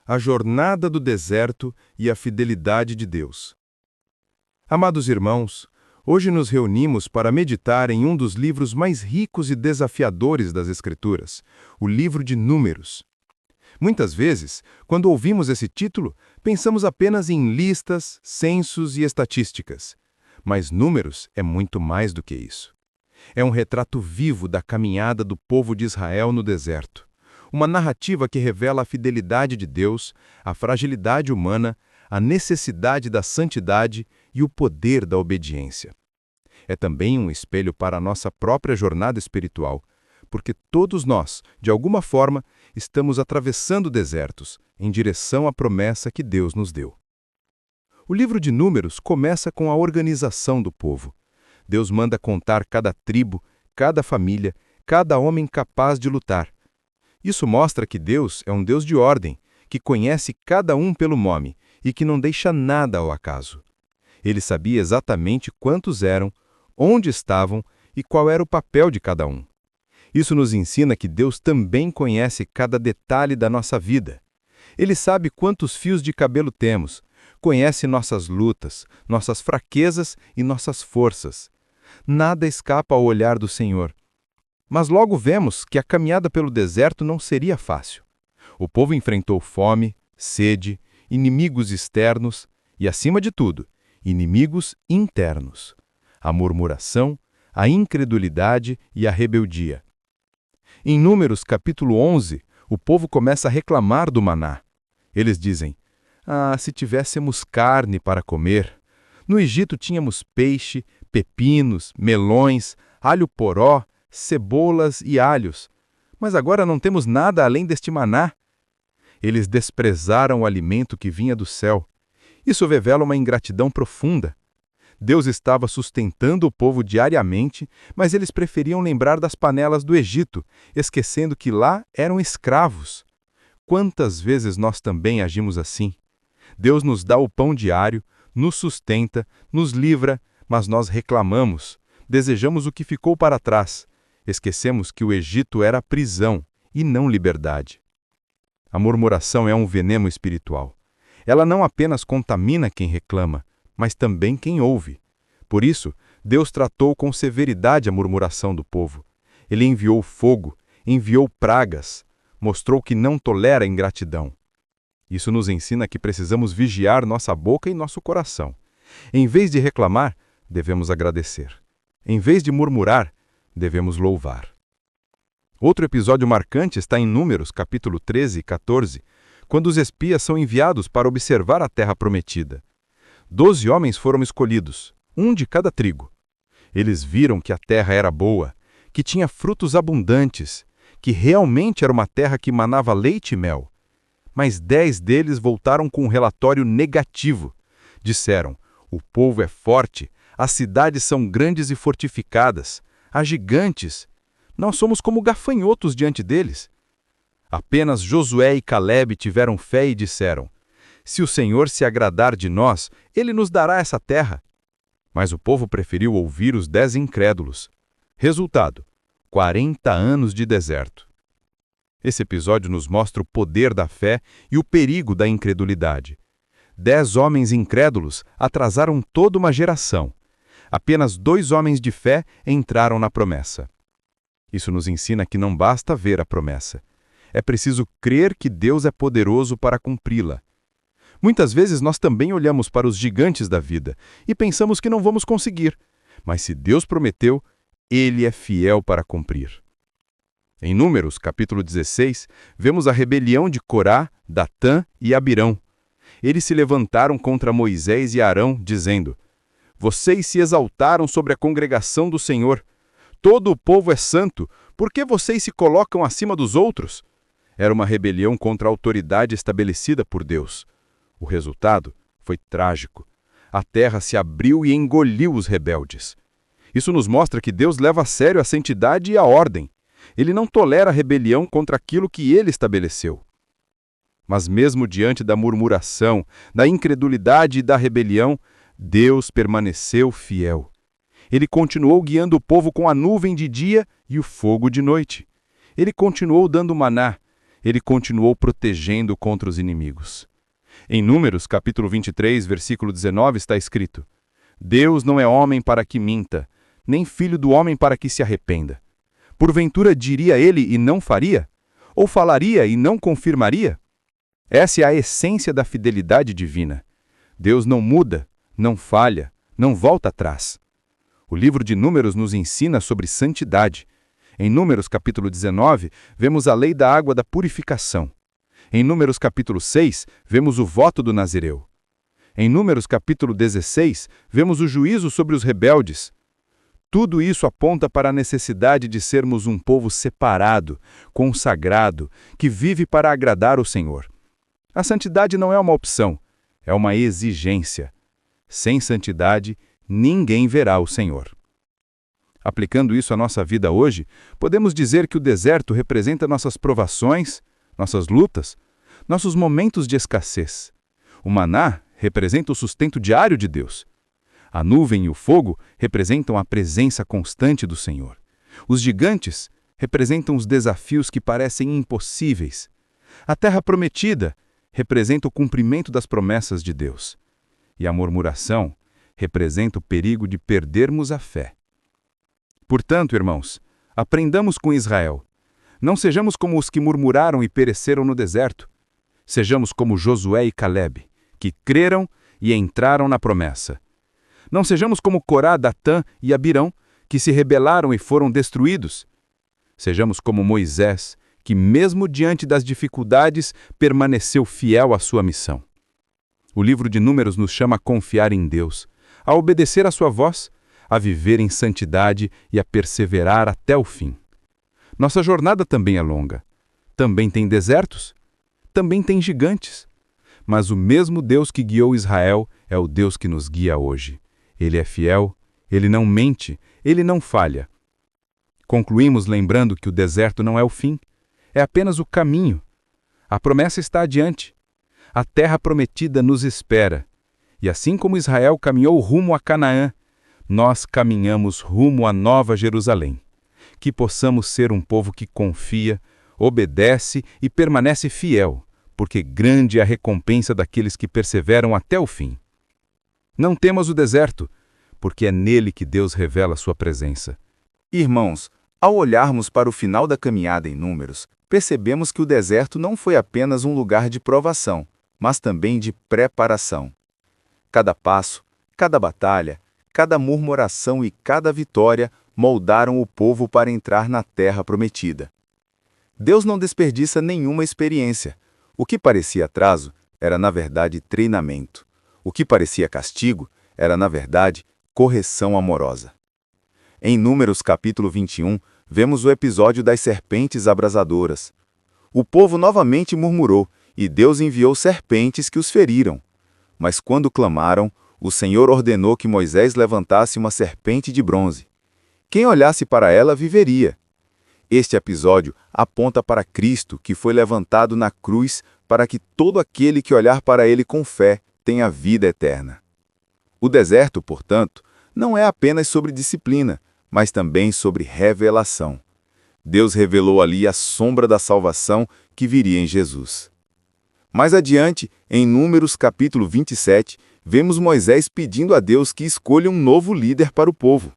A jornada do deserto e a fidelidade de Deus. Amados irmãos, hoje nos reunimos para meditar em um dos livros mais ricos e desafiadores das Escrituras, o livro de Números. Muitas vezes, quando ouvimos esse título, pensamos apenas em listas, censos e estatísticas. Mas Números é muito mais do que isso. É um retrato vivo da caminhada do povo de Israel no deserto. Uma narrativa que revela a fidelidade de Deus, a fragilidade humana, a necessidade da santidade e o poder da obediência. É também um espelho para a nossa própria jornada espiritual, porque todos nós, de alguma forma, estamos atravessando desertos em direção à promessa que Deus nos deu. O livro de Números começa com a organização do povo. Deus manda contar cada tribo, cada família, cada homem capaz de lutar. Isso mostra que Deus é um Deus de ordem, que conhece cada um pelo nome e que não deixa nada ao acaso. Ele sabia exatamente quantos eram, onde estavam e qual era o papel de cada um. Isso nos ensina que Deus também conhece cada detalhe da nossa vida. Ele sabe quantos fios de cabelo temos, conhece nossas lutas, nossas fraquezas e nossas forças. Nada escapa ao olhar do Senhor. Mas logo vemos que a caminhada pelo deserto não seria fácil. O povo enfrentou fome, sede, inimigos externos e, acima de tudo, inimigos internos. A murmuração, a incredulidade e a rebeldia. Em Números capítulo 11, o povo começa a reclamar do maná. Eles dizem: se tivéssemos carne para comer. No Egito tínhamos peixe, pepinos, melões, alho poró, cebolas e alhos, mas agora não temos nada além deste maná. Eles desprezaram o alimento que vinha do céu. Isso revela uma ingratidão profunda. Deus estava sustentando o povo diariamente, mas eles preferiam lembrar das panelas do Egito, esquecendo que lá eram escravos. Quantas vezes nós também agimos assim? Deus nos dá o pão diário, nos sustenta, nos livra, mas nós reclamamos, desejamos o que ficou para trás. Esquecemos que o Egito era prisão e não liberdade. A murmuração é um veneno espiritual. Ela não apenas contamina quem reclama, mas também quem ouve. Por isso, Deus tratou com severidade a murmuração do povo. Ele enviou fogo, enviou pragas, mostrou que não tolera a ingratidão. Isso nos ensina que precisamos vigiar nossa boca e nosso coração. Em vez de reclamar, devemos agradecer. Em vez de murmurar, devemos louvar. Outro episódio marcante está em Números, capítulo 13 e 14, quando os espias são enviados para observar a terra prometida. 12 homens foram escolhidos, um de cada tribo. Eles viram que a terra era boa, que tinha frutos abundantes, que realmente era uma terra que manava leite e mel. Mas 10 deles voltaram com um relatório negativo. Disseram: o povo é forte, as cidades são grandes e fortificadas, há gigantes. Nós somos como gafanhotos diante deles. Apenas Josué e Calebe tiveram fé e disseram: se o Senhor se agradar de nós, Ele nos dará essa terra. Mas o povo preferiu ouvir os 10 incrédulos. Resultado: 40 anos de deserto. Esse episódio nos mostra o poder da fé e o perigo da incredulidade. 10 homens incrédulos atrasaram toda uma geração. Apenas 2 homens de fé entraram na promessa. Isso nos ensina que não basta ver a promessa. É preciso crer que Deus é poderoso para cumpri-la. Muitas vezes nós também olhamos para os gigantes da vida e pensamos que não vamos conseguir. Mas se Deus prometeu, Ele é fiel para cumprir. Em Números, capítulo 16, vemos a rebelião de Corá, Datã e Abirão. Eles se levantaram contra Moisés e Arão, dizendo: vocês se exaltaram sobre a congregação do Senhor. Todo o povo é santo, por que vocês se colocam acima dos outros? Era uma rebelião contra a autoridade estabelecida por Deus. O resultado foi trágico. A terra se abriu e engoliu os rebeldes. Isso nos mostra que Deus leva a sério a santidade e a ordem. Ele não tolera a rebelião contra aquilo que Ele estabeleceu. Mas mesmo diante da murmuração, da incredulidade e da rebelião, Deus permaneceu fiel. Ele continuou guiando o povo com a nuvem de dia e o fogo de noite. Ele continuou dando maná, ele continuou protegendo contra os inimigos. Em Números, capítulo 23, versículo 19, está escrito: Deus não é homem para que minta, nem filho do homem para que se arrependa. Porventura diria ele e não faria? Ou falaria e não confirmaria? Essa é a essência da fidelidade divina. Deus não muda, não falha, não volta atrás. O livro de Números nos ensina sobre santidade. Em Números capítulo 19, vemos a lei da água da purificação. Em Números capítulo 6, vemos o voto do Nazireu. Em Números capítulo 16, vemos o juízo sobre os rebeldes. Tudo isso aponta para a necessidade de sermos um povo separado, consagrado, que vive para agradar o Senhor. A santidade não é uma opção, é uma exigência. Sem santidade, ninguém verá o Senhor. Aplicando isso à nossa vida hoje, podemos dizer que o deserto representa nossas provações, nossas lutas, nossos momentos de escassez. O maná representa o sustento diário de Deus. A nuvem e o fogo representam a presença constante do Senhor. Os gigantes representam os desafios que parecem impossíveis. A terra prometida representa o cumprimento das promessas de Deus. E a murmuração representa o perigo de perdermos a fé. Portanto, irmãos, aprendamos com Israel. Não sejamos como os que murmuraram e pereceram no deserto. Sejamos como Josué e Calebe, que creram e entraram na promessa. Não sejamos como Corá, Datã e Abirão, que se rebelaram e foram destruídos. Sejamos como Moisés, que mesmo diante das dificuldades, permaneceu fiel à sua missão. O livro de Números nos chama a confiar em Deus, a obedecer à sua voz, a viver em santidade e a perseverar até o fim. Nossa jornada também é longa. Também tem desertos. Também tem gigantes. Mas o mesmo Deus que guiou Israel é o Deus que nos guia hoje. Ele é fiel, ele não mente, ele não falha. Concluímos lembrando que o deserto não é o fim, é apenas o caminho. A promessa está adiante. A terra prometida nos espera. E assim como Israel caminhou rumo a Canaã, nós caminhamos rumo à Nova Jerusalém. Que possamos ser um povo que confia, obedece e permanece fiel, porque grande é a recompensa daqueles que perseveram até o fim. Não temas o deserto, porque é nele que Deus revela sua presença. Irmãos, ao olharmos para o final da caminhada em Números, percebemos que o deserto não foi apenas um lugar de provação, mas também de preparação. Cada passo, cada batalha, cada murmuração e cada vitória moldaram o povo para entrar na terra prometida. Deus não desperdiça nenhuma experiência. O que parecia atraso era, na verdade, treinamento. O que parecia castigo era, na verdade, correção amorosa. Em Números capítulo 21, vemos o episódio das serpentes abrasadoras. O povo novamente murmurou, e Deus enviou serpentes que os feriram. Mas quando clamaram, o Senhor ordenou que Moisés levantasse uma serpente de bronze. Quem olhasse para ela viveria. Este episódio aponta para Cristo, que foi levantado na cruz para que todo aquele que olhar para ele com fé tenha vida eterna. O deserto, portanto, não é apenas sobre disciplina, mas também sobre revelação. Deus revelou ali a sombra da salvação que viria em Jesus. Mais adiante, em Números capítulo 27, vemos Moisés pedindo a Deus que escolha um novo líder para o povo.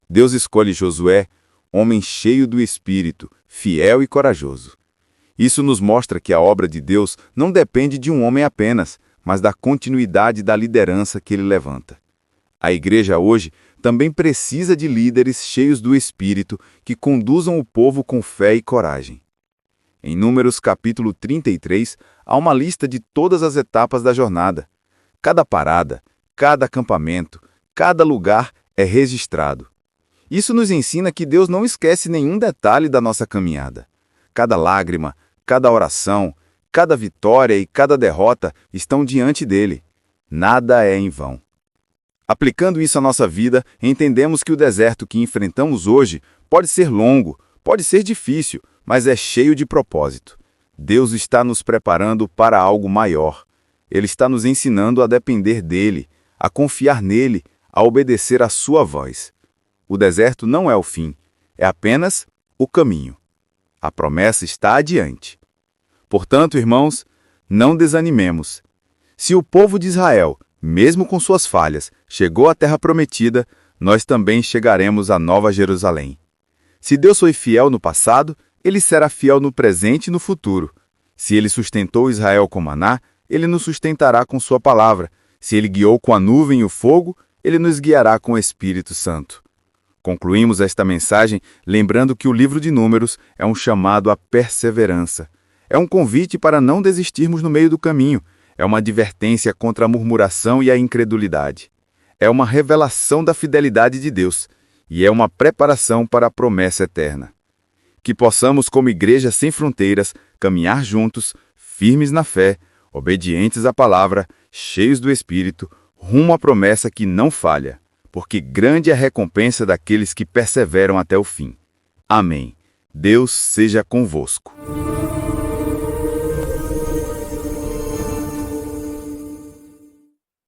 Deus escolhe Josué, homem cheio do Espírito, fiel e corajoso. Isso nos mostra que a obra de Deus não depende de um homem apenas, mas da continuidade da liderança que ele levanta. A igreja hoje também precisa de líderes cheios do Espírito que conduzam o povo com fé e coragem. Em Números capítulo 33, há uma lista de todas as etapas da jornada. Cada parada, cada acampamento, cada lugar é registrado. Isso nos ensina que Deus não esquece nenhum detalhe da nossa caminhada. Cada lágrima, cada oração, cada vitória e cada derrota estão diante dele. Nada é em vão. Aplicando isso à nossa vida, entendemos que o deserto que enfrentamos hoje pode ser longo, pode ser difícil, mas é cheio de propósito. Deus está nos preparando para algo maior. Ele está nos ensinando a depender dele, a confiar nele, a obedecer à sua voz. O deserto não é o fim, é apenas o caminho. A promessa está adiante. Portanto, irmãos, não desanimemos. Se o povo de Israel, mesmo com suas falhas, chegou à terra prometida, nós também chegaremos à Nova Jerusalém. Se Deus foi fiel no passado, Ele será fiel no presente e no futuro. Se Ele sustentou Israel com maná, Ele nos sustentará com sua palavra. Se Ele guiou com a nuvem e o fogo, Ele nos guiará com o Espírito Santo. Concluímos esta mensagem lembrando que o livro de Números é um chamado à perseverança. É um convite para não desistirmos no meio do caminho. É uma advertência contra a murmuração e a incredulidade. É uma revelação da fidelidade de Deus e é uma preparação para a promessa eterna. Que possamos, como Igreja Sem Fronteiras, caminhar juntos, firmes na fé, obedientes à palavra, cheios do Espírito, rumo à promessa que não falha, porque grande é a recompensa daqueles que perseveram até o fim. Amém. Deus seja convosco.